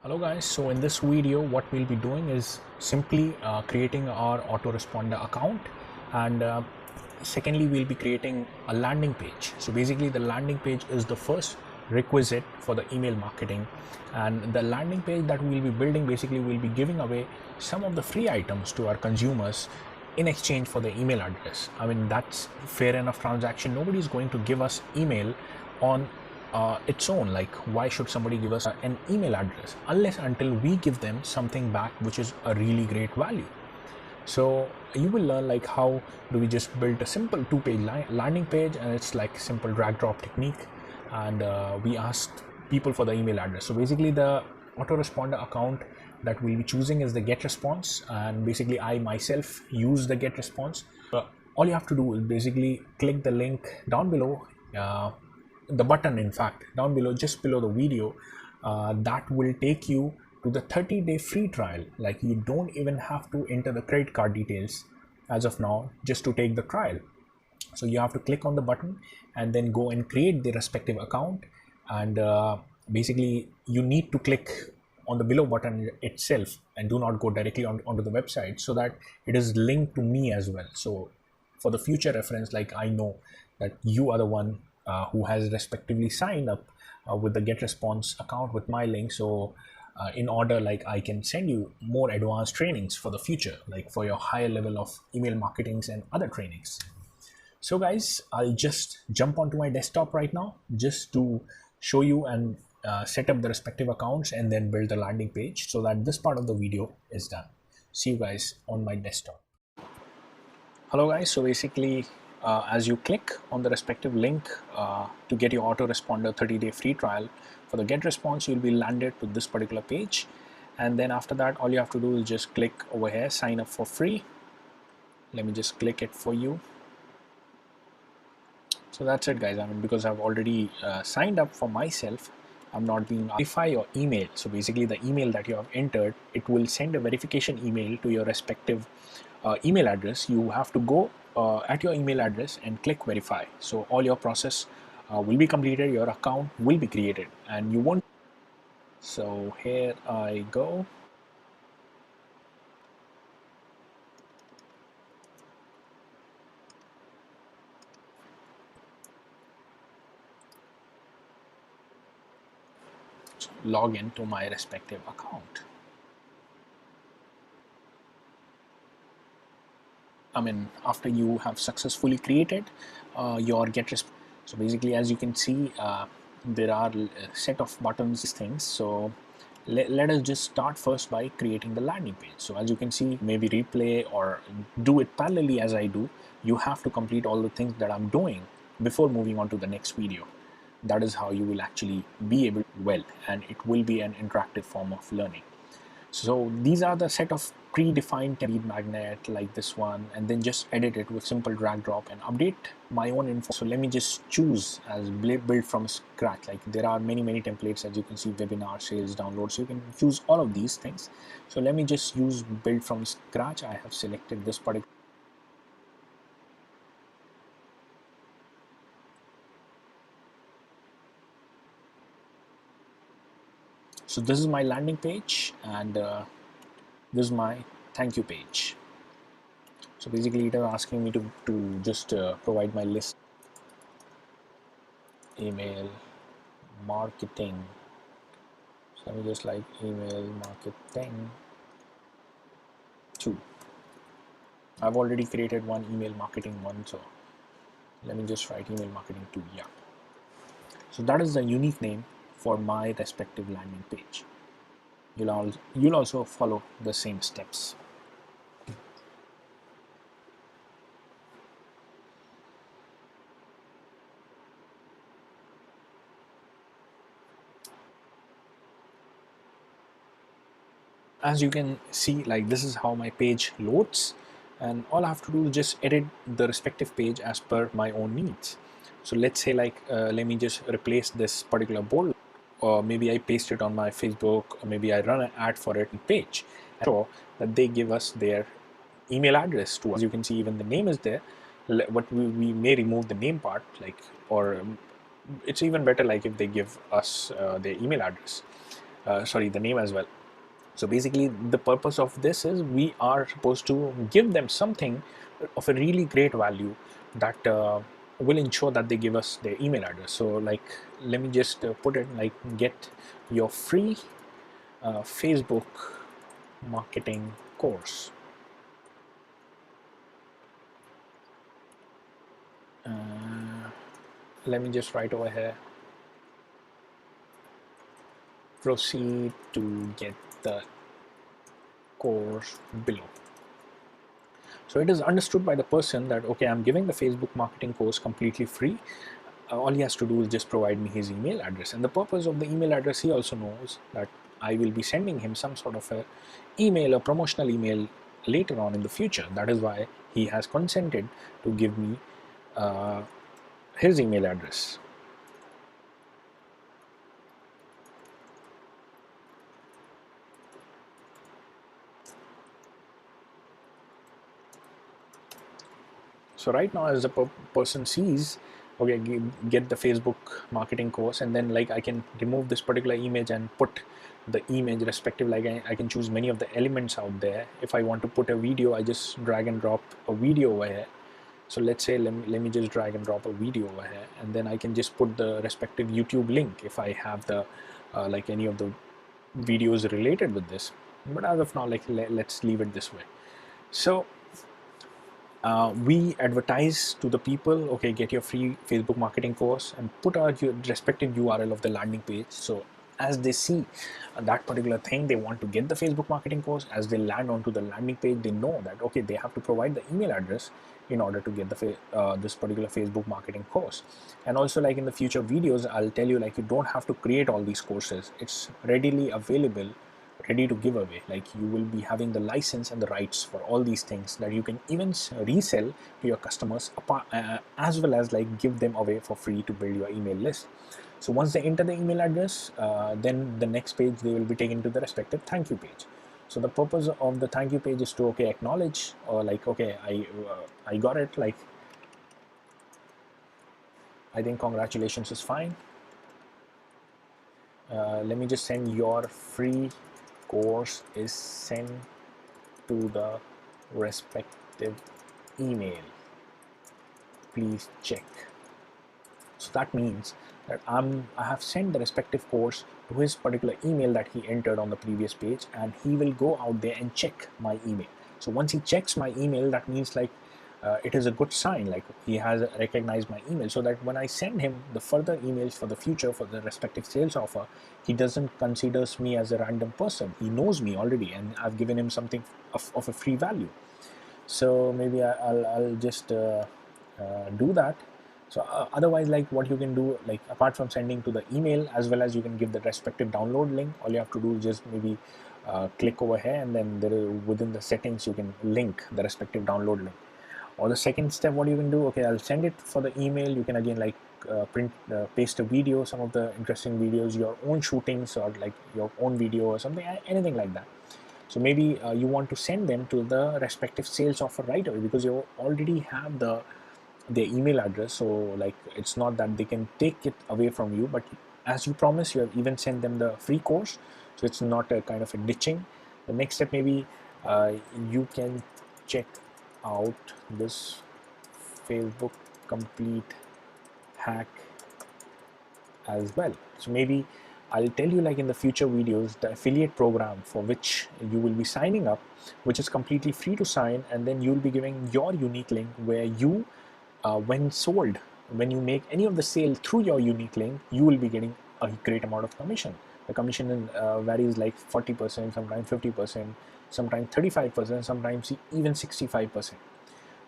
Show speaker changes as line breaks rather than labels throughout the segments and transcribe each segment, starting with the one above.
Hello guys, so in this video what we'll be doing is simply creating our autoresponder account, and secondly we'll be creating a landing page. So basically the landing page is the first requisite for the email marketing, and the landing page that we'll be building, basically we'll be giving away some of the free items to our consumers in exchange for the email address. I mean, that's fair enough transaction. Nobody is going to give us email on its own. Like, why should somebody give us an email address unless until we give them something back which is a really great value? So you will learn like how do we just build a simple two-page landing page, and it's like simple drag drop technique, and we asked people for the email address. So basically the autoresponder account that we'll be choosing is the get response, and basically I myself use the get response. All you have to do is basically click the link down below, the button in fact down below, just below the video, that will take you to the 30-day free trial. Like, you don't even have to enter the credit card details as of now just to take the trial. So you have to click on the button and then go and create the respective account, and basically you need to click on the below button itself and do not go directly onto the website, so that it is linked to me as well. So for the future reference, like, I know that you are the one who has respectively signed up with the get response account with my link. So in order, like, I can send you more advanced trainings for the future, like for your higher level of email marketings and other trainings. So guys, I'll just jump onto my desktop right now just to show you and set up the respective accounts and then build the landing page, so that this part of the video is done. See you guys on my desktop. Hello guys, so basically as you click on the respective link to get your autoresponder 30-day free trial for the get response, you'll be landed to this particular page, and then after that all you have to do is just click over here, sign up for free. Let me just click it for you. So that's it guys. I mean, because I've already signed up for myself, I'm not being verify your email. So basically the email that you have entered, it will send a verification email to your respective email address. You have to go at your email address and click verify. So all your process will be completed, your account will be created, and you won't. So here I go. So log into my respective account. I mean, after you have successfully created your get response. So basically, as you can see, there are a set of buttons, things. So let us just start first by creating the landing page. So as you can see, maybe replay or do it parallelly as I do. You have to complete all the things that I'm doing before moving on to the next video. That is how you will actually be able to well, and it will be an interactive form of learning. So these are the set of predefined lead magnet like this one, and then just edit it with simple drag drop and update my own info. So let me just choose as build from scratch. Like, there are many templates, as you can see, webinar, sales, download, so you can choose all of these things. So let me just use build from scratch. I have selected this particular. So this is my landing page, and this is my thank you page. So basically it is asking me to just provide my list, email marketing. So let me just like email marketing 2. I've already created one email marketing 1, so let me just write email marketing 2. Yeah, so that is the unique name for my respective landing page. You'll also follow the same steps. As you can see, like, this is how my page loads, and all I have to do is just edit the respective page as per my own needs. So let's say, like, let me just replace this particular bold, or maybe I paste it on my Facebook, or maybe I run an ad for it page, so that they give us their email address to us. As you can see, even the name is there. What we may remove the name part, like, or it's even better like if they give us their email address. the name as well. So basically the purpose of this is we are supposed to give them something of a really great value that will ensure that they give us their email address. So like, let me just put it like, get your free Facebook marketing course. Let me just write over here, proceed to get the course below. So it is understood by the person that, okay, I'm giving the Facebook marketing course completely free. All he has to do is just provide me his email address. And the purpose of the email address, he also knows that I will be sending him some sort of a email, a promotional email later on in the future. That is why he has consented to give me his email address. So right now, as the person sees, okay, get the Facebook marketing course, and then like I can remove this particular image and put the image respective. Like I can choose many of the elements out there. If I want to put a video, I just drag and drop a video over here. So let's say, let me just drag and drop a video over here, and then I can just put the respective YouTube link if I have the like any of the videos related with this. But as of now, like let's leave it this way. So we advertise to the people, okay, get your free Facebook marketing course, and put our respective URL of the landing page. So as they see that particular thing, they want to get the Facebook marketing course. As they land onto the landing page, they know that, okay, they have to provide the email address in order to get the this particular Facebook marketing course. And also, like in the future videos, I'll tell you, like, you don't have to create all these courses. It's readily available, ready to give away. Like, you will be having the license and the rights for all these things that you can even resell to your customers, as well as like give them away for free to build your email list. So once they enter the email address, then the next page, they will be taken to the respective thank you page. So the purpose of the thank you page is to, okay, acknowledge, or like, okay, I got it, like I think congratulations is fine. Let me just send your free course is sent to the respective email. Please check. So that means that I have sent the respective course to his particular email that he entered on the previous page, and he will go out there and check my email. So once he checks my email, that means like it is a good sign, like he has recognized my email, so that when I send him the further emails for the future for the respective sales offer, he doesn't considers me as a random person. He knows me already, and I've given him something of a free value. So maybe I'll just do that. So otherwise, like what you can do, like apart from sending to the email, as well as you can give the respective download link. All you have to do is just maybe click over here, and then there is, within the settings, you can link the respective download link. Or the second step, what you can do, okay, I'll send it for the email. You can again like paste a video, some of the interesting videos, your own shootings, or like your own video or something, anything like that. So maybe you want to send them to the respective sales offer right away, because you already have their email address. So like it's not that they can take it away from you, but as you promise, you have even sent them the free course, so it's not a kind of a ditching. The next step, maybe you can check out this Facebook complete hack as well. So maybe I'll tell you, like in the future videos, the affiliate program for which you will be signing up, which is completely free to sign, and then you'll be giving your unique link where you, when sold, when you make any of the sale through your unique link, you will be getting a great amount of commission. The commission varies like 40%, sometimes 50%, sometimes 35%, sometimes even 65%.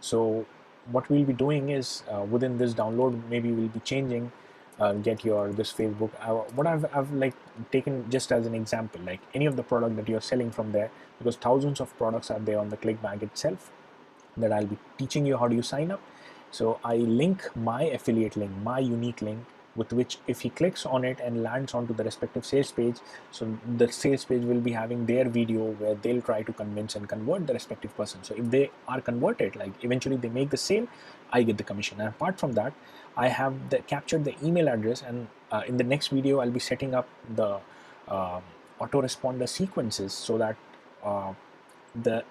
So what we'll be doing is within this download, maybe we'll be changing get your this Facebook. What I've like taken just as an example, like any of the product that you're selling from there, because thousands of products are there on the ClickBank itself that I'll be teaching you how do you sign up. So I link my affiliate link, my unique link, with which if he clicks on it and lands onto the respective sales page, so the sales page will be having their video where they'll try to convince and convert the respective person. So if they are converted, like eventually they make the sale, I get the commission. And apart from that, I have captured the email address, and in the next video I'll be setting up the autoresponder sequences so that the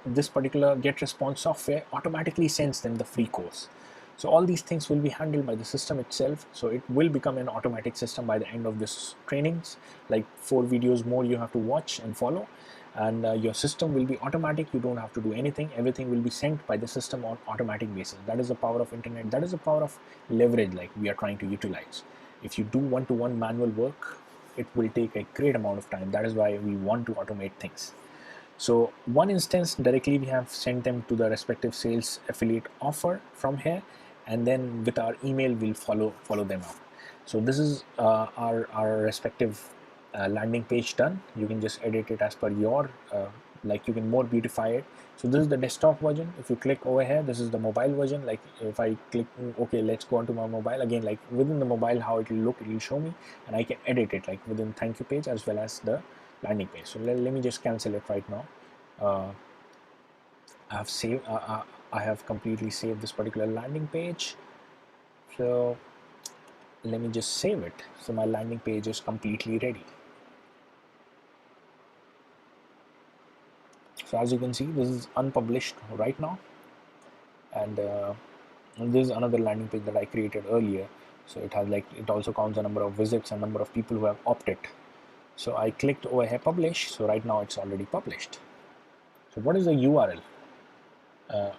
this particular get response software automatically sends them the free course. So all these things will be handled by the system itself. So it will become an automatic system by the end of this trainings, like 4 videos more you have to watch and follow, and your system will be automatic. You don't have to do anything. Everything will be sent by the system on automatic basis. That is the power of internet. That is the power of leverage, like we are trying to utilize. If you do one-to-one manual work, it will take a great amount of time. That is why we want to automate things. So one instance directly we have sent them to the respective sales affiliate offer from here, and then with our email we'll follow them up. So this is our respective landing page done. You can just edit it as per your like you can more beautify it. So this is the desktop version. If you click over here, this is the mobile version. Like if I click, okay, let's go onto my mobile again. Like within the mobile, how it will look, it will show me, and I can edit it like within thank you page as well as the landing page. So let me just cancel it right now. I have completely saved this particular landing page. So let me just save it. So my landing page is completely ready. So as you can see, this is unpublished right now, and this is another landing page that I created earlier. So it has like, it also counts the number of visits and number of people who have opted. So I clicked over here publish. So right now it's already published. So what is the URL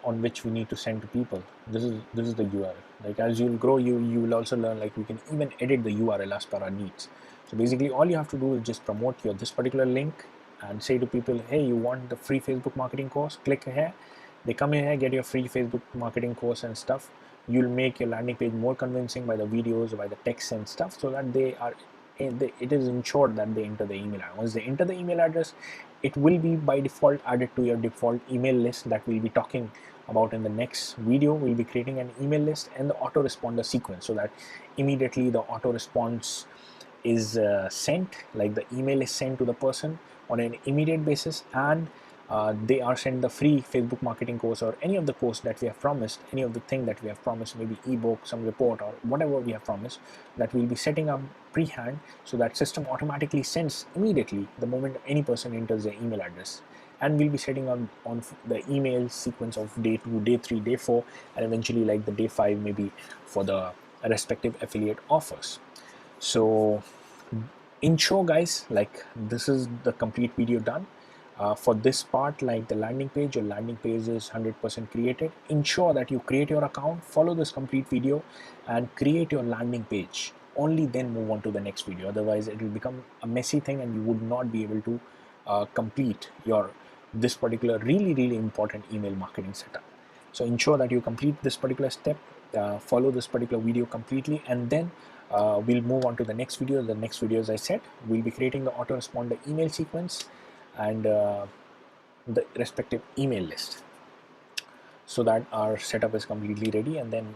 on which we need to send to people? This is the URL. Like as you'll grow, you will also learn like we can even edit the URL as per our needs. So basically all you have to do is just promote this particular link and say to people, hey, you want the free Facebook marketing course? Click here. They come in here, get your free Facebook marketing course and stuff. You'll make your landing page more convincing by the videos, by the text and stuff, so that it is ensured that they enter the email address. Once they enter the email address, it will be by default added to your default email list that we'll be talking about in the next video. We'll be creating an email list and the autoresponder sequence, so that immediately the auto response is sent, like the email is sent to the person on an immediate basis, and they are sent the free Facebook marketing course or any of the course that we have promised, any of the thing that we have promised, maybe ebook, some report, or whatever we have promised, that we'll be setting up pre-hand, so that system automatically sends immediately the moment any person enters their email address. And we'll be setting up on the email sequence of day 2, day 3, day 4, and eventually like the day 5 maybe for the respective affiliate offers. So in short guys, like this is the complete video done. For this part, like the landing page, your landing page is 100% created. Ensure that you create your account, follow this complete video and create your landing page. Only then move on to the next video. Otherwise it will become a messy thing and you would not be able to complete this particular really important email marketing setup. So ensure that you complete this particular step, follow this particular video completely, and then we'll move on to the next video. The next video, as I said, we'll be creating the autoresponder email sequence and the respective email list, so that our setup is completely ready. And then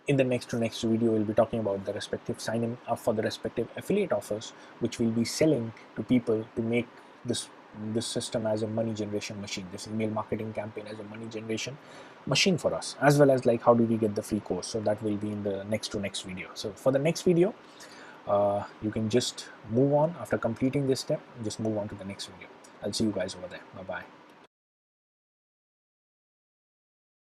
in the next video we'll be talking about the respective sign-in up for the respective affiliate offers, which we'll be selling to people to make this system as a money generation machine, this email marketing campaign as a money generation machine for us, as well as like how do we get the free course. So that will be in the next video. So for the next video, you can just move on after completing this step, just move on to the next video. I'll see you guys over there. Bye bye.